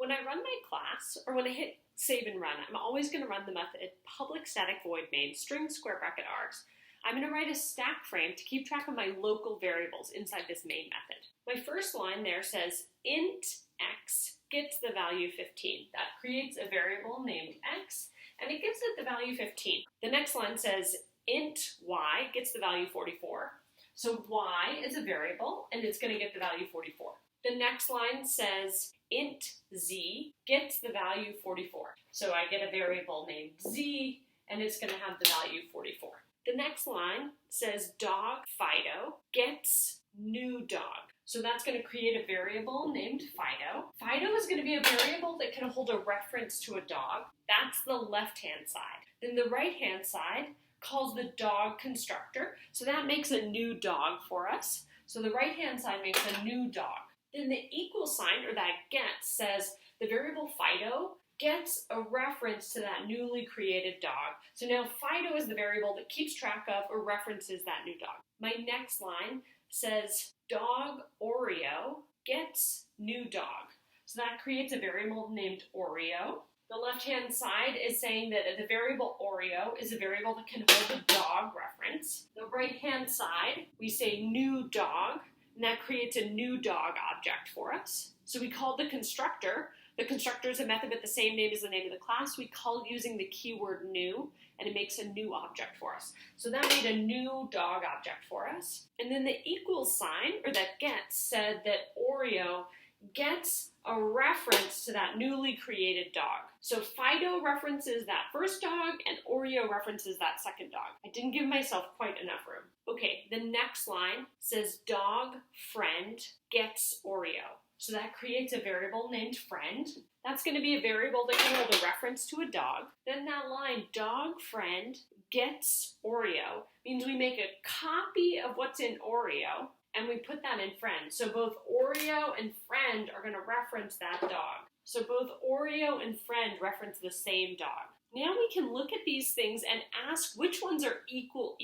When I run my class, or when I hit save and run, I'm always going to run the method public static void main string square bracket args. I'm going to write a stack frame to keep track of my local variables inside this main method. My first line there says int x gets the value 15. That creates a variable named x, and it gives it the value 15. The next line says int y gets the value 44. So y is a variable, and it's going to get the value 44. The next line says int z gets the value 44. So I get a variable named z, and it's going to have the value 44. The next line says dog Fido gets new dog. So that's going to create a variable named Fido. Fido is going to be a variable that can hold a reference to a dog. That's the left-hand side. Then the right-hand side calls the dog constructor. So that makes a new dog for us. So the right-hand side makes a new dog. Then the equal sign, or that gets, says the variable Fido gets a reference to that newly created dog. So now Fido is the variable that keeps track of or references that new dog. My next line says dog Oreo gets new dog. So that creates a variable named Oreo. The left-hand side is saying that the variable Oreo is a variable that can hold a dog reference. The right-hand side, we say new dog, and that creates a new dog object for us. So we call the constructor. The constructor is a method with the same name as the name of the class. We call it using the keyword new, and it makes a new object for us. So that made a new dog object for us. And then the equal sign, or that gets, said that Oreo gets a reference to that newly created dog. So Fido references that first dog, and Oreo references that second dog. I didn't give myself quite enough room. Okay, the next line says dog friend gets Oreo. So that creates a variable named friend. That's going to be a variable that can hold a reference to a dog. Then that line, dog friend gets Oreo, means we make a copy of what's in Oreo, and we put that in friend. So both Oreo and friend are going to reference that dog. So both Oreo and friend reference the same dog. Now we can look at these things and ask which ones are equal.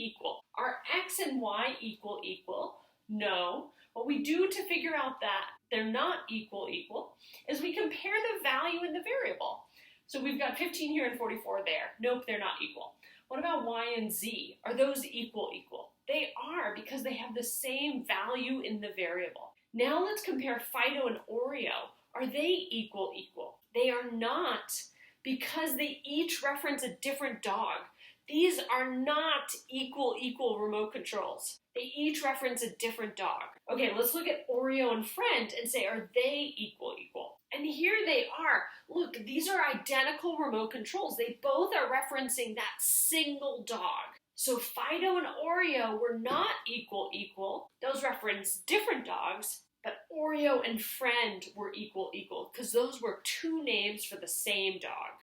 Are x and y equal? No. What we do to figure out that they're not equal is we compare the value in the variable. So we've got 15 here and 44 there. Nope, they're not equal. What about y and z? Are those equal? They are, because they have the same value in the variable. Now let's compare Fido and Oreo. Are they equal? They are not, because they each reference a different dog. These are not equal remote controls. They each reference a different dog. Okay, let's look at Oreo and friend and say, are they equal? And here they are. Look, these are identical remote controls. They both are referencing that single dog. So Fido and Oreo were not equal. Those reference different dogs, but Oreo and friend were equal because those were two names for the same dog.